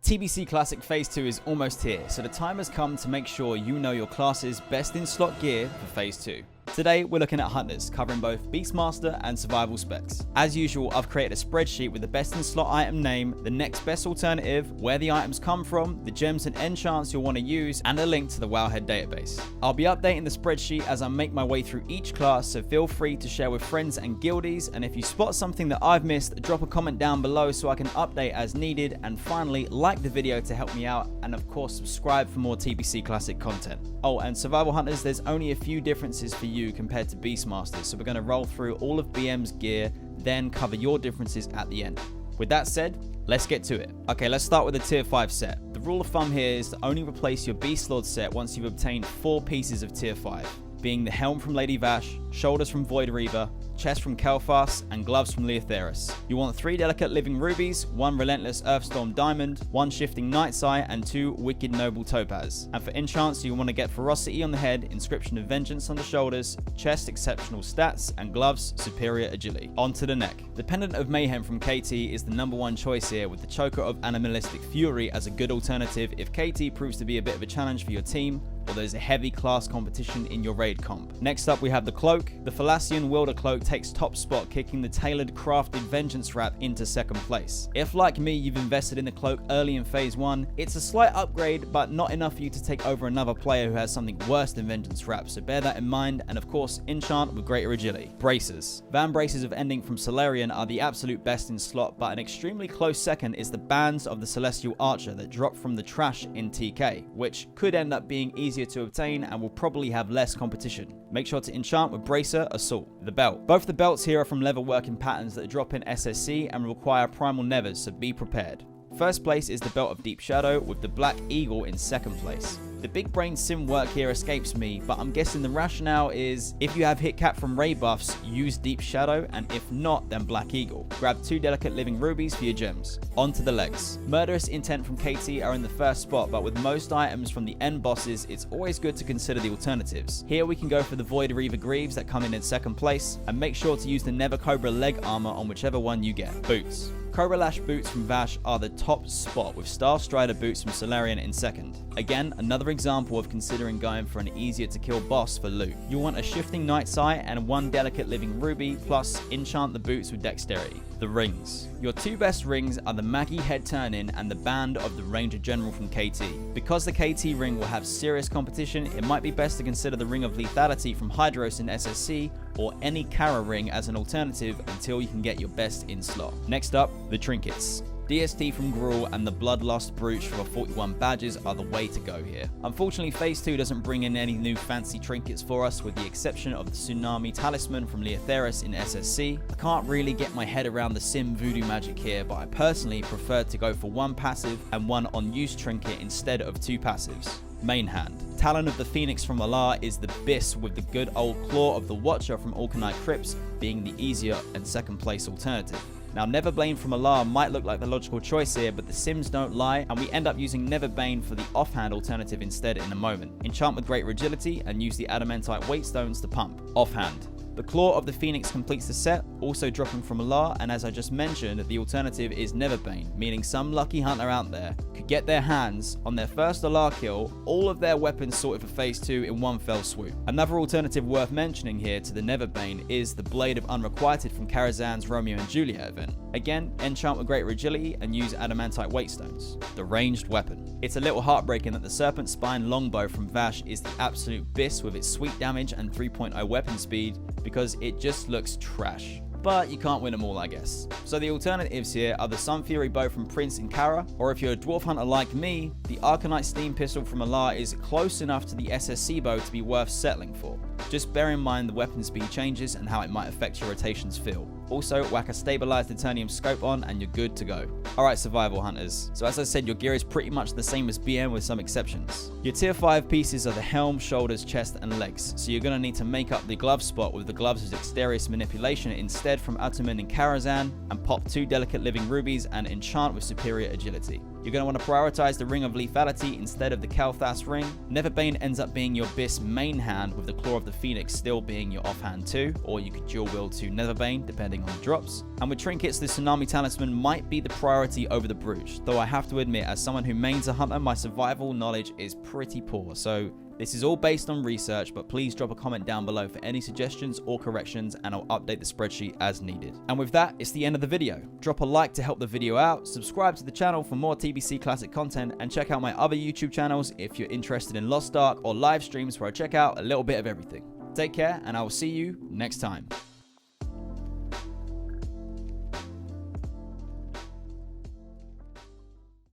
TBC Classic Phase 2 is almost here, so the time has come to make sure you know your class's best in slot gear for Phase 2. Today, we're looking at Hunters, covering both Beastmaster and Survival specs. As usual, I've created a spreadsheet with the best in slot item name, the next best alternative, where the items come from, the gems and enchants you'll want to use, and a link to the Wowhead database. I'll be updating the spreadsheet as I make my way through each class, so feel free to share with friends and guildies, and if you spot something that I've missed, drop a comment down below so I can update as needed, and finally, like the video to help me out, and of course, subscribe for more TBC Classic content. Oh, and Survival Hunters, there's only a few differences for you compared to Beastmasters, so we're going to roll through all of BM's gear, then cover your differences at the end. With that said, let's get to it. Okay, let's start with the tier 5 set. The rule of thumb here is to only replace your Beast Lord set once you've obtained 4 pieces of tier 5, being the helm from Lady Vash, shoulders from Void Reaver, chest from Kel'Thas, and gloves from Leotheris. You want 3 delicate living rubies, 1 relentless Earthstorm diamond, 1 shifting Night's Eye, and 2 wicked noble topaz. And for enchants, you want to get ferocity on the head, inscription of vengeance on the shoulders, chest exceptional stats, and gloves superior agility. On to the neck. The pendant of mayhem from KT is the #1 choice here, with the choker of animalistic fury as a good alternative if KT proves to be a bit of a challenge for your team, or there's a heavy class competition in your raid comp. Next up, we have the cloak. The Thalassian wielder cloak takes top spot, kicking the tailored crafted vengeance wrap into second place. If like me you've invested in the cloak early in phase 1, it's a slight upgrade but not enough for you to take over another player who has something worse than vengeance wrap, so bear that in mind. And of course, enchant with greater agility. Braces. Van braces of ending from Solarian are the absolute best in slot, but an extremely close second is the bands of the Celestial Archer that drop from the trash in TK, which could end up being easier to obtain and will probably have less competition. Make sure to enchant with Bracer Assault. The belt. Both the belts here are from level working patterns that drop in SSC and require primal nevers, so be prepared. First place is the belt of Deep Shadow, with the Black Eagle in second place. The big brain sim work here escapes me, but I'm guessing the rationale is if you have hit cap from raid buffs, use Deep Shadow, and if not, then Black Eagle. Grab 2 delicate living rubies for your gems. On to the legs. Murderous Intent from KT are in the first spot, but with most items from the end bosses, it's always good to consider the alternatives. Here we can go for the Void Reaver Greaves that come in second place, and make sure to use the Never Cobra leg armor on whichever one you get. Boots. Cobra Lash boots from Vash are the top spot, with Star Strider boots from Solarian in second. Again, another example of considering going for an easier to kill boss for loot. You'll want a shifting Night's Eye and 1 delicate living ruby, plus enchant the boots with dexterity. The rings. Your 2 best rings are the Maggie head turn-in and the band of the Ranger General from KT. Because the KT ring will have serious competition, it might be best to consider the Ring of Lethality from Hydros in SSC, or any Kara ring as an alternative until you can get your best in slot. Next up, the Trinkets. DST from Gruul and the Bloodlust Brooch for 41 badges are the way to go here. Unfortunately, Phase 2 doesn't bring in any new fancy trinkets for us, with the exception of the Tsunami Talisman from Leotheris in SSC. I can't really get my head around the sim voodoo magic here, but I personally prefer to go for 1 passive and 1 on-use trinket instead of 2 passives. Main hand. Talon of the Phoenix from Allah is the BIS, with the good old Claw of the Watcher from Orkanite Crypts being the easier and second place alternative. Now, Neverbane from Allah might look like the logical choice here, but the sims don't lie, and we end up using Neverbane for the offhand alternative instead in a moment. Enchant with greater agility and use the adamantite weight stones to pump. Offhand. The Claw of the Phoenix completes the set, also dropping from Allah, and as I just mentioned, the alternative is Neverbane, meaning some lucky hunter out there could get their hands on their first Allah kill, all of their weapons sorted for Phase 2 in 1 fell swoop. Another alternative worth mentioning here to the Neverbane is the Blade of Unrequited from Karazhan's Romeo and Juliet event. Again, enchant with greater agility and use adamantite weight stones. The ranged weapon. It's a little heartbreaking that the Serpent Spine Longbow from Vash is the absolute BIS with its sweet damage and 3.0 weapon speed, because it just looks trash. But you can't win them all, I guess. So the alternatives here are the Sun Fury bow from Prince and Kara, or if you're a dwarf hunter like me, the Arcanite Steam Pistol from Allah is close enough to the SSC bow to be worth settling for. Just bear in mind the weapon speed changes and how it might affect your rotation's feel. Also, whack a stabilized Eternium scope on and you're good to go. Alright, Survival Hunters. So as I said, your gear is pretty much the same as BM with some exceptions. Your tier 5 pieces are the helm, shoulders, chest, and legs, so you're going to need to make up the glove spot with the gloves of Dexterous Manipulation instead from Atumen and Karazhan, and pop 2 delicate living rubies and enchant with superior agility. You're going to want to prioritize the Ring of Lethality instead of the Kalthas ring. Netherbane ends up being your BIS main hand, with the Claw of the Phoenix still being your offhand too, or you could dual wield to Netherbane depending on the drops. And with Trinkets, the Tsunami Talisman might be the priority over the Brooch, though I have to admit, as someone who mains a hunter, my survival knowledge is pretty poor, so this is all based on research, but please drop a comment down below for any suggestions or corrections, and I'll update the spreadsheet as needed. And with that, it's the end of the video. Drop a like to help the video out, subscribe to the channel for more TBC Classic content, and check out my other YouTube channels if you're interested in Lost Ark or live streams where I check out a little bit of everything. Take care, and I will see you next time.